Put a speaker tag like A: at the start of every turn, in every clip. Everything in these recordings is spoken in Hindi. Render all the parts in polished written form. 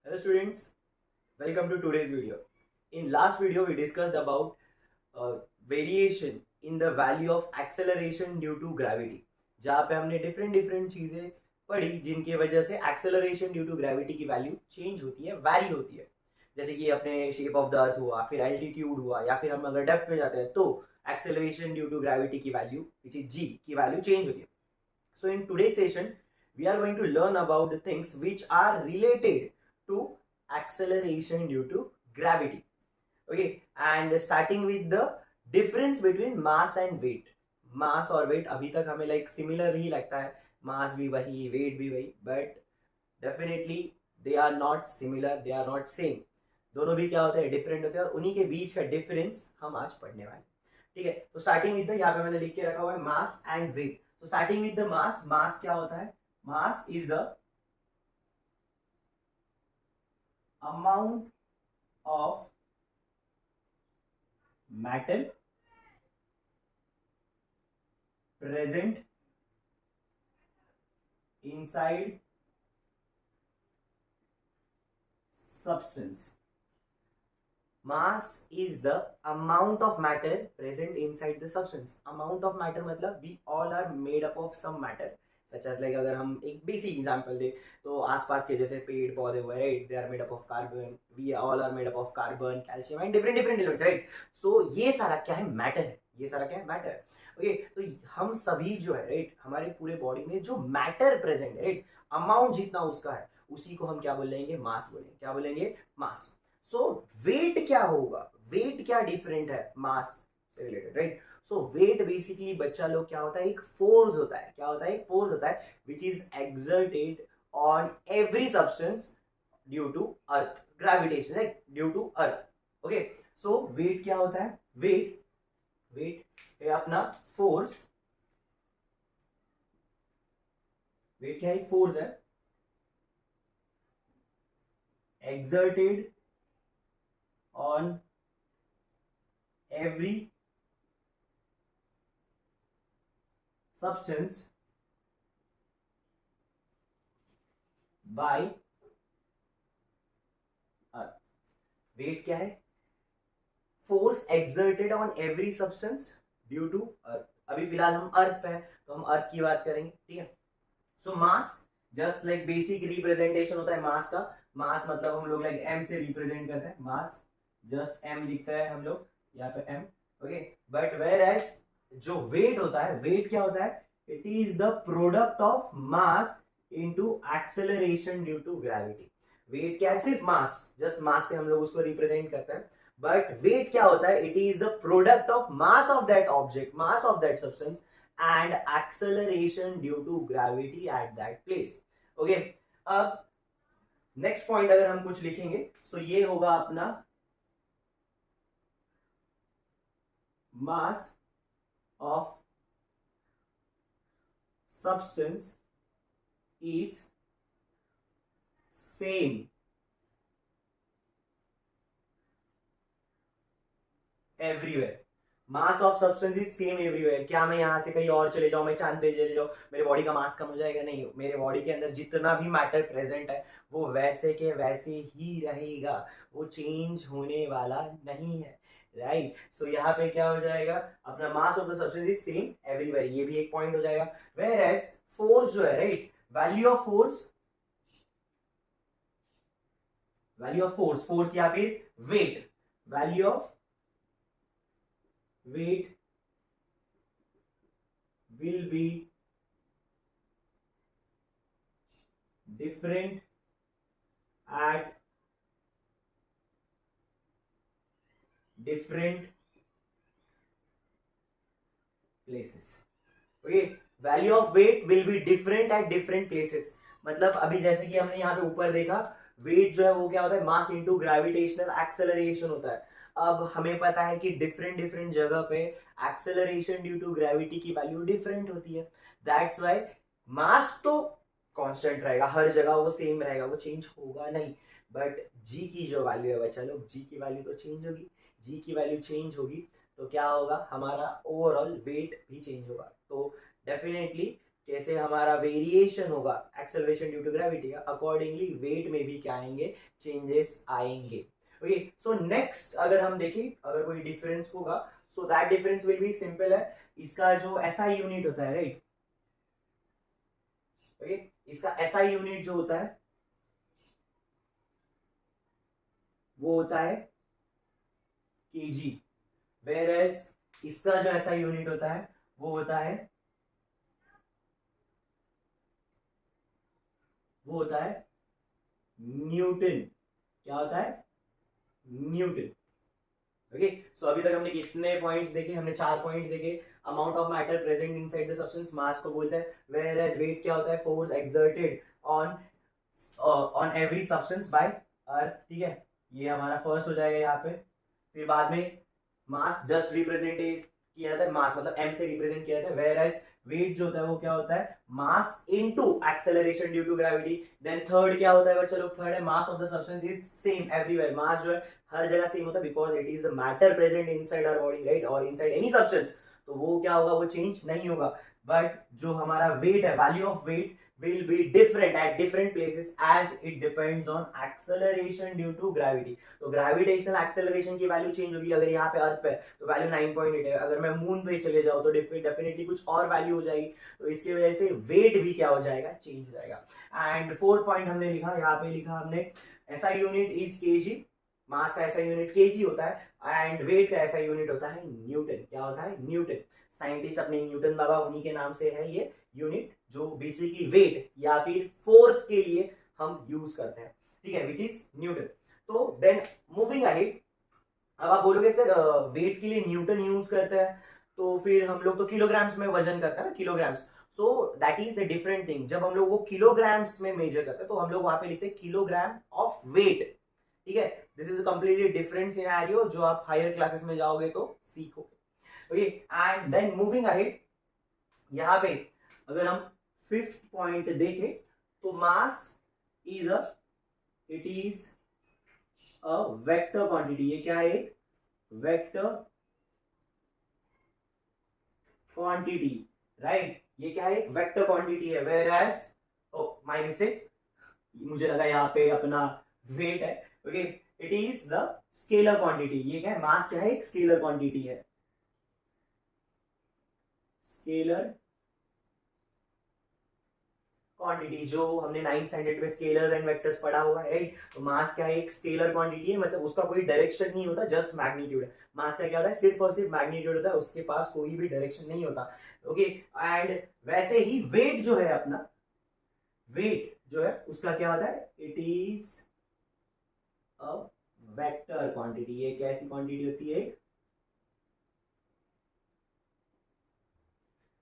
A: Hello students, welcome to today's video. In last video we discussed about variation in the value of acceleration due to gravity. जहाँ पे हमने डिफरेंट चीजें पढ़ी जिनकी वजह से एक्सेलरेशन ड्यू टू ग्रेविटी की वैल्यू चेंज होती है, वैरी होती है. जैसे कि अपने शेप ऑफ द अर्थ हुआ, फिर एल्टीट्यूड हुआ, या फिर हम अगर डेप्थ में जाते हैं तो एक्सेलरेशन ड्यू टू ग्रेविटी की वैल्यू विच इज जी की वैल्यू चेंज होती है. So in today's session, we are going to learn about the things which are related to acceleration due to gravity. Okay, and starting with the difference between mass and weight. Mass और weight अभी तक हमें like similar ही लगता है, mass भी वही, weight भी वही, but definitely they are not similar, they are not same. दोनों भी क्या होते हैं, डिफरेंट होते हैं, और उन्हीं के बीच का डिफरेंस हम आज पढ़ने वाले हैं. ठीक है, तो स्टार्टिंग विद द, यहाँ पे मैंने लिख के रखा हुआ है मास एंड वेट. तो स्टार्टिंग विद द मास. मास क्या होता है? Mass is the amount of matter present inside substance. Mass is the amount of matter present inside the substance. Amount of matter मतलब we all are made up of some matter. Such as like अगर हम एक बेसिक एग्जांपल दे तो आसपास के जैसे पेड़ पौधे हुए, right, they are made up of carbon, we all are made up of carbon, calcium and different different elements, right. So ये सारा क्या है? मैटर है. ये सारा क्या है? मैटर है. ओके, तो हम सभी जो है, राइट, हमारे पूरे बॉडी में जो मैटर प्रेजेंट है, राइट, अमाउंट जितना उसका है, उसी को हम क्या बोलेंगे? मास बोलेंगे. क्या बोलेंगे? मास. सो वेट क्या होगा? वेट क्या डिफरेंट है मास से रिलेटेड, राइट. सो वेट बेसिकली बच्चा लोग क्या होता है? एक फोर्स होता है. क्या होता है? एक फोर्स होता है which is exerted on every substance due to earth gravitation, like due to earth. Okay, so weight क्या होता है? वेट वेट है अपना फोर्स. वेट क्या है? एक फोर्स है exerted on every substance by earth. Weight क्या है? Force exerted on every substance due to earth. अभी फिलहाल हम अर्थ पे है तो हम अर्थ की बात करेंगे. ठीक है. सो मास जस्ट लाइक बेसिक रिप्रेजेंटेशन होता है मास का. मास मतलब हम लोग लाइक एम से रिप्रेजेंट करते हैं. मास जस्ट एम लिखते हैं हम लोग यहाँ पे m. Okay, but whereas जो वेट होता है, वेट क्या होता है? It is the product of mass into acceleration due to gravity. Weight क्या है? सिर्फ मास, जस्ट मास से हम लोग उसको रिप्रेजेंट करते हैं. बट वेट क्या होता है? It is the product of mass of that object, mass of that substance and acceleration due to gravity at that place. Okay, अब नेक्स्ट पॉइंट अगर हम कुछ लिखेंगे तो ये होगा अपना mass of substance is same everywhere. Mass of substance is same everywhere. क्या मैं यहां से कहीं और चले जाऊं, मैं चांद पे चले जाऊं, मेरे बॉडी का मास कम हो जाएगा? नहीं. मेरे बॉडी के अंदर जितना भी मैटर प्रेजेंट है वो वैसे के वैसे ही रहेगा, वो चेंज होने वाला नहीं है, राइट. सो यहाँ पे क्या हो जाएगा? अपना mass of the substance is same everywhere. ये भी एक पॉइंट हो जाएगा. वेयर एज फोर्स जो है, right, value of force, value of force, force या फिर weight, value of weight will be different at different places. Okay, value of weight will be different at different places. मतलब अभी जैसे कि हमने यहाँ पे ऊपर देखा, वेट जो है वो क्या होता है? मास इनटू ग्रेविटेशनल एक्सेलरेशन होता है. अब हमें पता है कि डिफरेंट डिफरेंट जगह पे एक्सेलरेशन ड्यू टू ग्रेविटी की वैल्यू डिफरेंट होती है. दैट्स वाई मास तो कांस्टेंट रहेगा, हर जगह वो सेम रहेगा, वो चेंज होगा नहीं. बट जी की जो वैल्यू है बच्चा लोग, जी की वैल्यू तो चेंज होगी. जी की वैल्यू चेंज होगी तो क्या होगा? हमारा ओवरऑल वेट भी चेंज होगा. तो डेफिनेटली कैसे हमारा वेरिएशन होगा एक्सेलरेशन ड्यू टू ग्रेविटी का, अकॉर्डिंगली वेट में भी क्या आएंगे, चेंजेस आएंगे। ओके, सो नेक्स्ट अगर हम देखें अगर कोई डिफरेंस होगा, so that difference will be simple है। इसका जो एसआई यूनिट होता है, राइट, ओके, इसका एसआई यूनिट जो होता है वो होता है केजी, वेयर एज इसका जो एसआई यूनिट होता है वो होता है न्यूटन। क्या होता है, न्यूटन। ओके, सो अभी तक हमने कितने पॉइंट्स देखे, हमने 4 पॉइंट्स देखे। Amount of matter present inside the substance, mass को बोलते हैं, वेयर एज वेट क्या होता है, force exerted on on every substance by earth. ठीक है, ये हमारा फर्स्ट हो जाएगा यहाँ पे। फिर बाद में मास जस्ट रिप्रेजेंट किया जाता है, मास मतलब m से रिप्रेजेंट किया जाता है, वेयर एज वेट जो होता है वो क्या होता है, mass into acceleration due to gravity. Then third क्या होता है बच्चा लोग, थर्ड है mass of the substance is same everywhere, mass जो है हर जगह सेम होता है, because it is the matter present inside our body, right, और इनसाइड एनी सब्सटेंस, तो वो क्या होगा, वो चेंज नहीं होगा। बट जो हमारा वेट है, value of weight will be different at different places as it depends on acceleration due to gravity। तो ग्रेविटेशनल एक्सेलरेशन की वैल्यू चेंज होगी, अगर यहाँ पे अर्थ पे तो वैल्यू 9.8 है, अगर मैं मून पे चले जाऊँ तो डेफिनेटली कुछ और वैल्यू हो जाएगी, तो इसकी वजह से वेट भी क्या हो जाएगा, चेंज हो जाएगा। एंड फोर्थ पॉइंट हमने लिखा, यहाँ पे लिखा हमने एसआई यूनिट इज केजी, मास का ऐसा यूनिट केजी होता है, एंड वेट का ऐसा यूनिट होता है न्यूटन। क्या होता है, न्यूटन। साइंटिस्ट अपने न्यूटन बाबा, उन्हीं के नाम से है ये यूनिट, जो बेसिकली वेट या फिर फोर्स के लिए हम यूज करते हैं, ठीक है, विच इज न्यूटन। तो देन मूविंग अहेड, अब आप बोलोगे सर वेट के लिए न्यूटन यूज करते हैं, तो फिर हम लोग तो किलोग्राम्स में वजन करते हैं ना, kilograms, so that is a different thing. जब हम लोग वो किलोग्राम्स में मेजर करते हैं तो हम लोग वहां पे लिखते हैं किलोग्राम ऑफ वेट, ठीक है। This is completely different scenario, जो आप हायर क्लासेस में जाओगे तो सीखोगे। Okay, and then moving ahead, यहाँ पे अगर हम फिफ्थ पॉइंट देखें तो mass is a it is a vector quantity. ये क्या है, एक वेक्टर क्वांटिटी, राइट, ये क्या है, एक वेक्टर क्वांटिटी है, whereas, oh my mistake, मुझे लगा यहाँ पे अपना वेट है। Okay, it is the scalar quantity. ये क्या है, मास क्या है, एक स्केलर क्वांटिटी है, स्केलर क्वांटिटी, जो हमने 9th स्टैंडर्ड में स्केलर्स एंड वेक्टर्स पढ़ा हुआ है, राइट। तो मास क्या है, एक स्केलर क्वांटिटी है, मतलब उसका कोई डायरेक्शन नहीं होता, जस्ट मैग्नीट्यूड है। मास का क्या होता है, सिर्फ और सिर्फ मैग्नीट्यूड होता है, उसके पास कोई भी डायरेक्शन नहीं होता। ओके, एंड वैसे ही वेट जो है अपना, वेट जो है उसका क्या होता है, it is a vector quantity. ये कैसी क्वांटिटी होती है,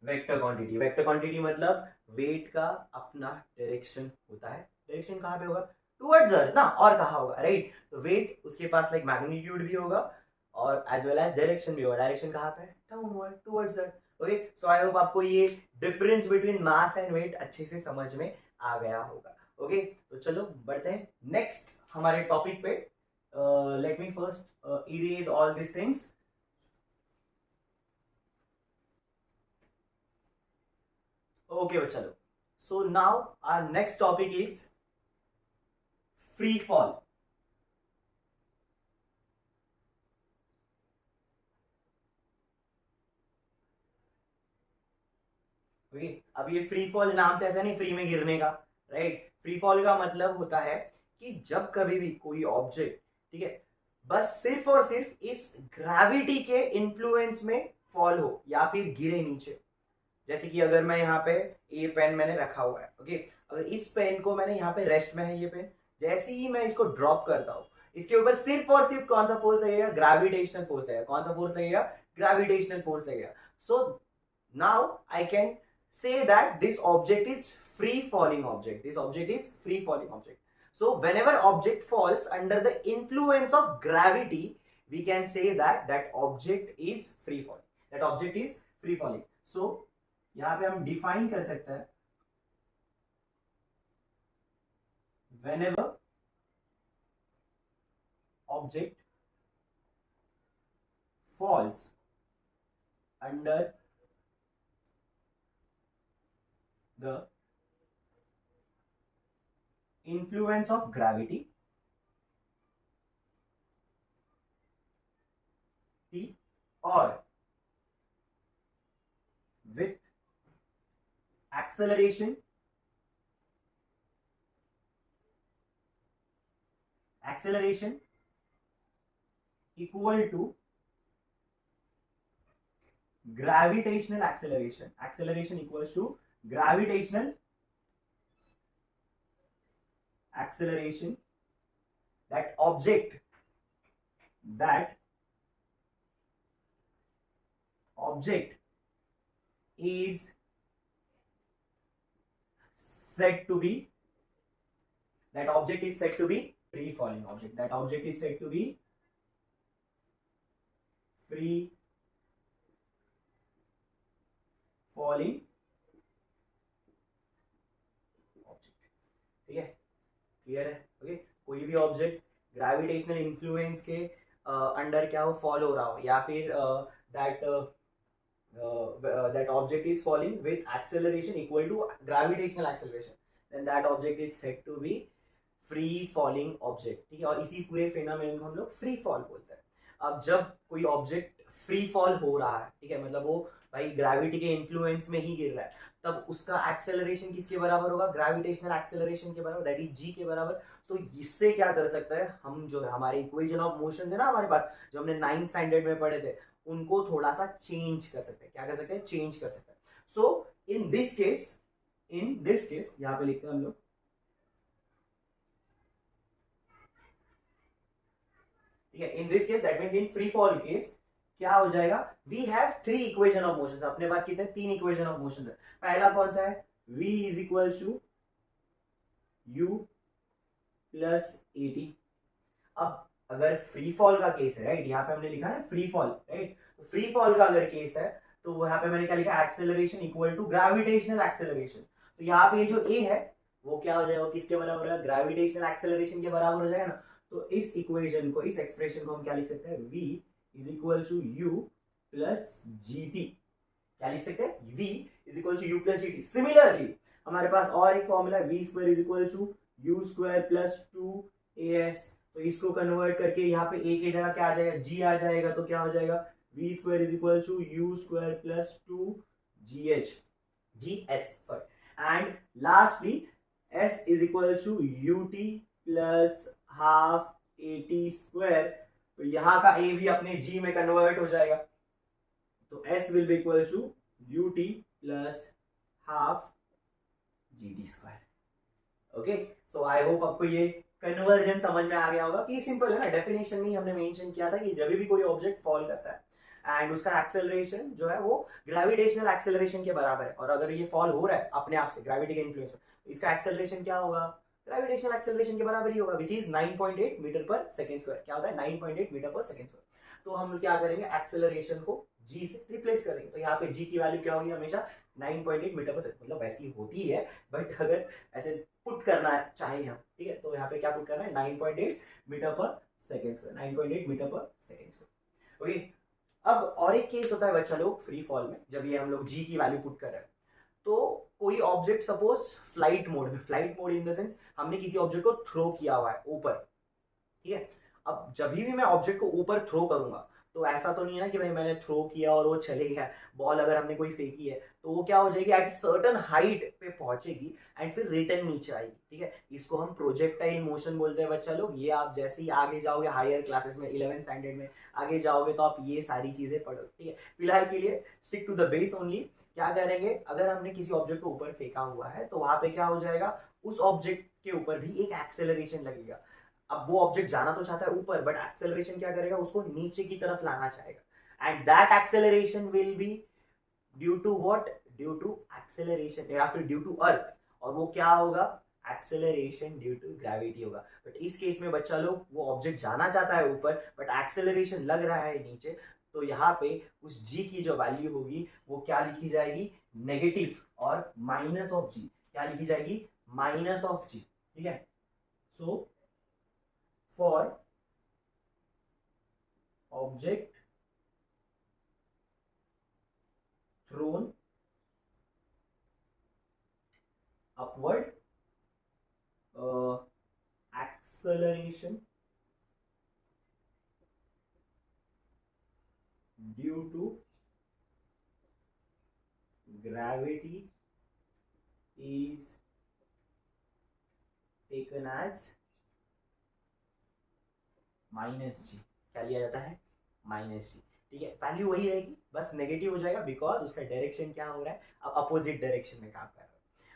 A: वेक्टर क्वांटिटी। वेक्टर क्वांटिटी मतलब वेट का अपना डायरेक्शन होता है, डायरेक्शन कहाँ पे होगा, टुवर्ड्स अर्थ ना, और कहाँ होगा, राइट। तो वेट उसके पास लाइक मैग्नीट्यूड भी होगा और एज वेल एज डायरेक्शन भी होगा। डायरेक्शन कहाँ पे, downward, towards earth. Okay, so I hope आपको ये difference between mass and weight अच्छे से समझ में आ गया होगा। ओके, तो चलो बढ़ते हैं नेक्स्ट हमारे टॉपिक पे। Let me first erase all this things. Okay बच्चा लोग, so now our next topic is free fall. Okay, अब ये फ्री फॉल नाम से ऐसा नहीं फ्री में गिरने का, राइट। फ्री फॉल का मतलब होता है कि जब कभी भी कोई ऑब्जेक्ट, ठीक है, बस सिर्फ और सिर्फ इस ग्रेविटी के इन्फ्लुएंस में फॉल हो या फिर गिरे नीचे। जैसे कि अगर मैं यहाँ पे, ये पेन मैंने रखा हुआ है, ओके, अगर इस पेन को मैंने यहाँ पे रेस्ट में है ये पेन, जैसे ही मैं इसको ड्रॉप करता हूँ, इसके ऊपर सिर्फ और सिर्फ कौन सा फोर्स लगेगा, ग्रेविटेशनल फोर्स लगेगा। कौन सा फोर्स लगेगा, ग्रेविटेशनल फोर्स लगेगा। So now I can say that this object is free falling object. This object is free falling object. So whenever object falls under the influence of gravity, we can say that that object is free falling. That object is free falling. So यहाँ पे हम define कर सकते हैं, whenever object falls under the influence of gravity or with acceleration equal to gravitational acceleration equals to gravitational acceleration that object is said to be free falling object. That object is said to be free falling object. ठीक है, क्लियर है? ओके, कोई भी ऑब्जेक्ट ग्रेविटेशनल इन्फ्लुएंस के अंडर क्या हो, फॉल हो रहा हो, या फिर that object is falling with acceleration equal to gravitational acceleration, then that object is said to be free falling object. ठीक है, और इसी पूरे फेनोमेनन को हम लोग फ्री फॉल बोलते हैं. अब जब कोई ऑब्जेक्ट फ्री फॉल हो रहा है, ठीक है, मतलब वो भाई ग्रेविटी के इन्फ्लुएंस में ही गिर रहा है, तब उसका एक्सेलरेशन किसके बराबर होगा, ग्रेविटेशनल एक्सेलरेशन के बराबर, दैट इज जी के बराबर. तो इससे क्या कर सकता है, हम जो है हमारे इक्वेशन ऑफ मोशन है ना हमारे पास, जो हमने 9th स्टैंडर्ड में पढ़े थे, उनको थोड़ा सा चेंज कर सकते हैं. क्या कर सकते हैं, चेंज कर सकते हैं. सो इन दिस केस यहां पे लिखते हैं हम लोग, ठीक है, in this case that means in free fall case क्या हो जाएगा, we have 3 equation of motion. अपने पास कितने, 3 इक्वेशन ऑफ मोशन है. पहला कौन सा है, v is equal to u plus a t. अब अगर फ्री फॉल का केस है, राइट, यहाँ पे हमने लिखा है फ्री फॉल, राइट, तो फ्री फॉल का अगर केस है तो यहाँ पे मैंने क्या लिखा, acceleration equal to gravitational acceleration. तो यहाँ पे ये जो a है वो क्या हो जाएगा, किसके बराबर होगा, ग्रेविटेशनल एक्सेलरेशन के बराबर हो जाएगा ना. तो इस इक्वेशन को, इस एक्सप्रेशन को हम क्या लिख सकते हैं, v is equal to u plus g t. क्या लिख सकते हैं, v is equal to u plus g t. Similarly हमारे पास और एक फॉर्मूला है, v square is equal to u square plus 2as. तो इसको कन्वर्ट करके यहाँ पे a की जगह क्या आ जाएगा, g आ जाएगा. तो क्या हो जाएगा, v square is equal to u square plus 2gs sorry, and lastly s is equal to ut plus half at square. तो यहाँ का a भी अपने g में कन्वर्ट हो जाएगा. तो s will be equal to ut plus half gt square. Okay, so I hope आपको ये कन्वर्जन समझ में आ गया होगा कि सिंपल है ना. डेफिनेशन में ही हमने मेंशन किया था कि जब भी कोई ऑब्जेक्ट फॉल करता है एंड उसका एक्सेलरेशन जो है वो ग्रेविटेशनल एक्सेलरेशन के बराबर है, और अगर ये फॉल हो रहा है अपने आप से ग्रेविटी के इन्फ्लुएंस में, तो इसका एक्सेलरेशन क्या होगा, ग्रेविटेशनल एक्सेलरेशन के बराबर ही होगा, विच इज 9.8 मीटर पर सेकेंड स्क्वायर. क्या होता है, 9.8 मीटर पर सेकेंड स्क्वायर. तो हम क्या करेंगे, एक्सेलरेशन को g से रिप्लेस करेंगे. तो यहाँ पे g की वैल्यू क्या होगी, हमेशा 9.8 मीटर पर सेकेंड, मतलब वैसी होती है, बट अगर ऐसे पुट करना चाहे हम, ठीक है, तो यहाँ पे क्या पुट करना है, 9.8 मीटर पर सेकेंड स्क्वायर, 9.8 मीटर पर सेकेंड स्क्वायर. ओके, अब और एक केस होता है बच्चा लोग फ्री फॉल में, जब ये हम लोग g की वैल्यू पुट कर रहे हैं, तो कोई ऑब्जेक्ट सपोज फ्लाइट मोड में, flight mode in the sense हमने किसी ऑब्जेक्ट को थ्रो किया हुआ है ऊपर, ठीक है. अब जब भी मैं ऑब्जेक्ट को ऊपर थ्रो करूंगा, तो ऐसा तो नहीं है ना कि भाई मैंने थ्रो किया और वो चले गया. बॉल अगर हमने कोई फेंकी है तो वो क्या हो जाएगी, एट सर्टन हाइट पे पहुंचेगी एंड फिर रिटर्न नीचे आएगी. ठीक है, इसको हम प्रोजेक्टाइल मोशन बोलते हैं बच्चा लोग. ये आप जैसे ही आगे जाओगे हायर क्लासेस में, 11th स्टैंडर्ड में आगे जाओगे तो आप ये सारी चीजें पढ़ोगे. ठीक है, फिलहाल के लिए stick to the base only. क्या करेंगे, अगर हमने किसी ऑब्जेक्ट को ऊपर फेंका हुआ है तो वहां पे क्या हो जाएगा, उस ऑब्जेक्ट के ऊपर भी एक एक्सेलरेशन लगेगा. अब वो ऑब्जेक्ट जाना तो चाहता है ऊपर, बट एक्सेलरेशन क्या करेगा, उसको नीचे की तरफ लाना चाहेगा. And that acceleration will be due to what, due to acceleration या फिर ड्यू टू अर्थ. और वो क्या होगा, एक्सेलरेशन ड्यू टू ग्रेविटी होगा. बट इस केस में बच्चा लोग, वो ऑब्जेक्ट जाना चाहता है ऊपर बट एक्सेलरेशन लग रहा है नीचे, तो यहाँ पे उस g की जो वैल्यू होगी वो क्या लिखी जाएगी, नेगेटिव और माइनस ऑफ g. क्या लिखी जाएगी, माइनस ऑफ g. ठीक है, so for object thrown deformation due to gravity is taken as -g। क्या लिया जाता है? -g। ठीक है, वैल्यू वही रहेगी, बस नेगेटिव हो जाएगा बिकॉज उसका डायरेक्शन क्या हो रहा है, अब अपोजिट डायरेक्शन में काम कर रहा है।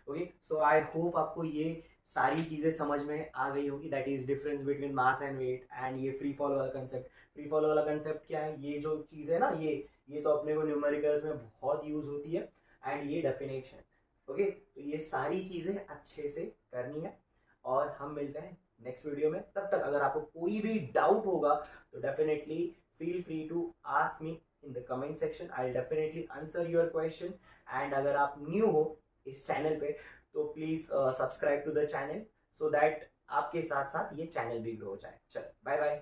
A: ओके, सो आई होप आपको ये सारी चीजें समझ में आ गई होगी, that is difference between mass and weight and ये फ्री फॉल वाला कंसेप्ट। फ्री फॉल वाला कंसेप्ट क्या है? ये जो चीज है ना, ये तो अपने को न्यूमेरिकल्स में बहुत यूज होती है, एंड ये डेफिनेशन। ओके, तो ये सारी चीजें अच्छे से करनी है, और हम मिलते हैं नेक्स्ट वीडियो में। तब तक अगर आपको कोई भी डाउट होगा तो definitely feel free to ask me in the comment section. I'll definitely answer your question. And अगर आप न्यू हो इस चैनल पे तो please subscribe to the channel, so that आपके साथ साथ ये चैनल भी ग्रो हो जाए। चलो, बाय बाय।